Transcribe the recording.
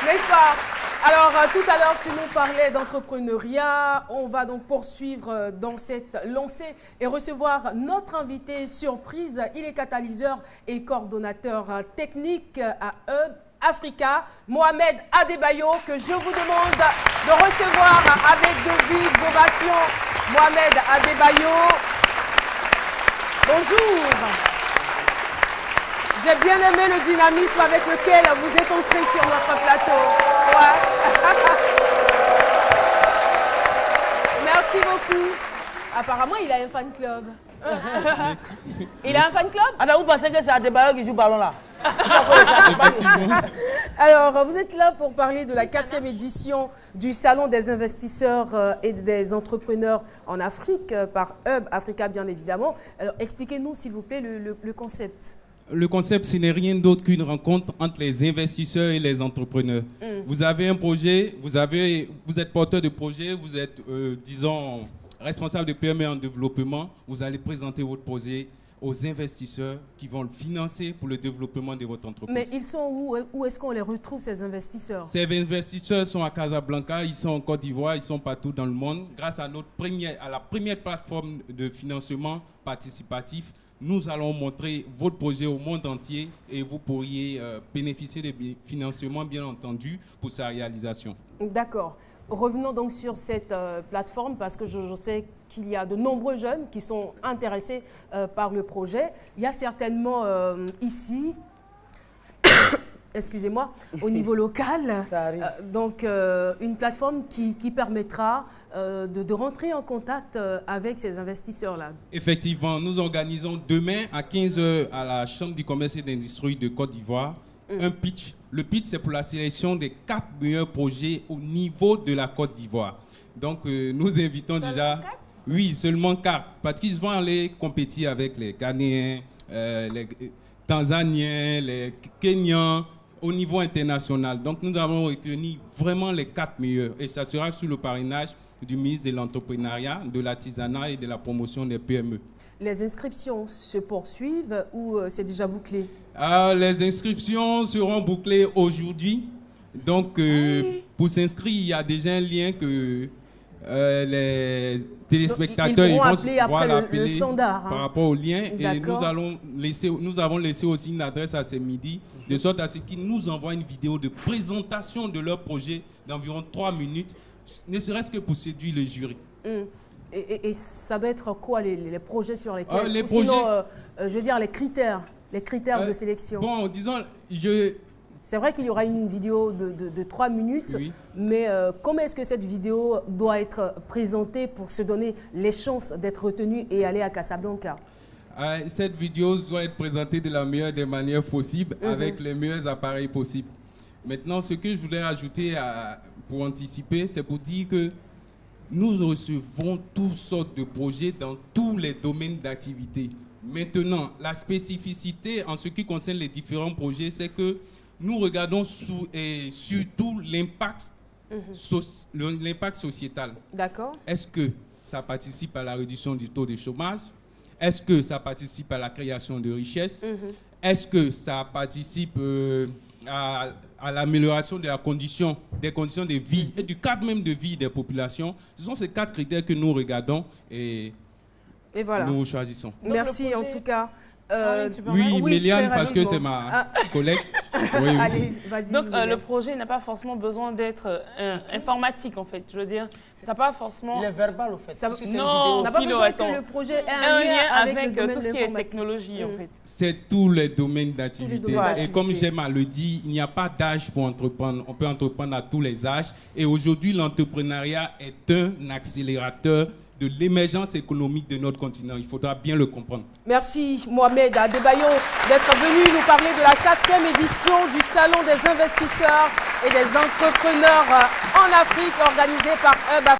N'est-ce pas? Alors, tout à l'heure, tu nous parlais d'entrepreneuriat. On va donc poursuivre dans cette lancée et recevoir notre invité surprise. Il est catalyseur et coordonnateur technique à Hub Africa, Mohamed Adebayo, que je vous demande de recevoir avec de vives ovations. Mohamed Adebayo, bonjour. J'ai bien aimé le dynamisme avec lequel vous êtes entré sur notre plateau. Ouais. Merci beaucoup. Apparemment, il a un fan club. Merci. Il a un fan club? Alors, vous pensez que c'est Adebayo qui joue ballon là? Alors, vous êtes là pour parler de la 4e édition du Salon des investisseurs et des entrepreneurs en Afrique par Hub Africa, bien évidemment. Alors, expliquez-nous, s'il vous plaît, le concept. Le concept, ce n'est rien d'autre qu'une rencontre entre les investisseurs et les entrepreneurs. Vous avez un projet, vous êtes porteur de projet, vous êtes, disons, responsable de PME en développement. Vous allez présenter votre projet aux investisseurs qui vont le financer pour le développement de votre entreprise. Mais ils sont où? Où est-ce qu'on les retrouve, ces investisseurs? Ces investisseurs sont à Casablanca, ils sont en Côte d'Ivoire, ils sont partout dans le monde. Grâce à la première plateforme de financement participatif, nous allons montrer votre projet au monde entier et vous pourriez bénéficier des financements, bien entendu, pour sa réalisation. D'accord. Revenons donc sur cette plateforme parce que je sais qu'il y a de nombreux jeunes qui sont intéressés par le projet. Il y a certainement ici, excusez-moi, au niveau local, donc une plateforme qui permettra de rentrer en contact avec ces investisseurs-là. Effectivement, nous organisons demain à 15 h à la Chambre du commerce et d'industrie de Côte d'Ivoire un pitch. Le pitch, c'est pour la sélection des 4 meilleurs projets au niveau de la Côte d'Ivoire. Donc, nous invitons déjà... 4? Oui, seulement 4. Parce qu'ils vont aller compétir avec les Ghanéens, les Tanzaniens, les Kenyans, au niveau international. Donc, nous avons recueilli vraiment les 4 meilleurs. Et ça sera sous le parrainage du ministre de l'Entrepreneuriat, de l'Artisanat et de la promotion des PME. Les inscriptions se poursuivent ou c'est déjà bouclé? Les inscriptions seront bouclées aujourd'hui. Donc, pour s'inscrire, il y a déjà un lien que les téléspectateurs ils vont appeler après le standard, par rapport au lien. Et nous avons laissé aussi une adresse à ce midi, de sorte à ce qu'ils nous envoient une vidéo de présentation de leur projet d'environ 3 minutes, ne serait-ce que pour séduire le jury. Et ça doit être quoi les projets sur lesquels les projets, sinon, je veux dire les critères de sélection. Bon, disons, c'est vrai qu'il y aura une vidéo de 3 minutes, oui. Mais comment est-ce que cette vidéo doit être présentée pour se donner les chances d'être retenue et aller à Casablanca? Cette vidéo doit être présentée de la meilleure des manières possibles, avec les meilleurs appareils possibles. Maintenant, ce que je voulais ajouter pour anticiper, c'est pour dire que nous recevons toutes sortes de projets dans tous les domaines d'activité. Maintenant, la spécificité en ce qui concerne les différents projets, c'est que nous regardons surtout l'impact sociétal. D'accord. Est-ce que ça participe à la réduction du taux de chômage? Est-ce que ça participe à la création de richesses? Est-ce que ça participe à l'amélioration des conditions de vie et du cadre même de vie des populations? Ce sont ces 4 critères que nous regardons et voilà. Nous choisissons. Merci en tout cas. Oui, Méliane, parce que c'est ma collègue. Oui. Allez, vas-y. Donc, le projet n'a pas forcément besoin d'être informatique, en fait. Je veux dire, ça n'a pas forcément... Il est verbal, au fait. Non, on n'a pas besoin que le projet ait un lien avec tout ce qui est technologie, en fait. C'est tous les domaines d'activité. Et comme j'aime à le dire, il n'y a pas d'âge pour entreprendre. On peut entreprendre à tous les âges. Et aujourd'hui, l'entrepreneuriat est un accélérateur de l'émergence économique de notre continent. Il faudra bien le comprendre. Merci Mohamed Adebayo d'être venu nous parler de la 4e édition du Salon des investisseurs et des entrepreneurs en Afrique organisé par Hub Africa.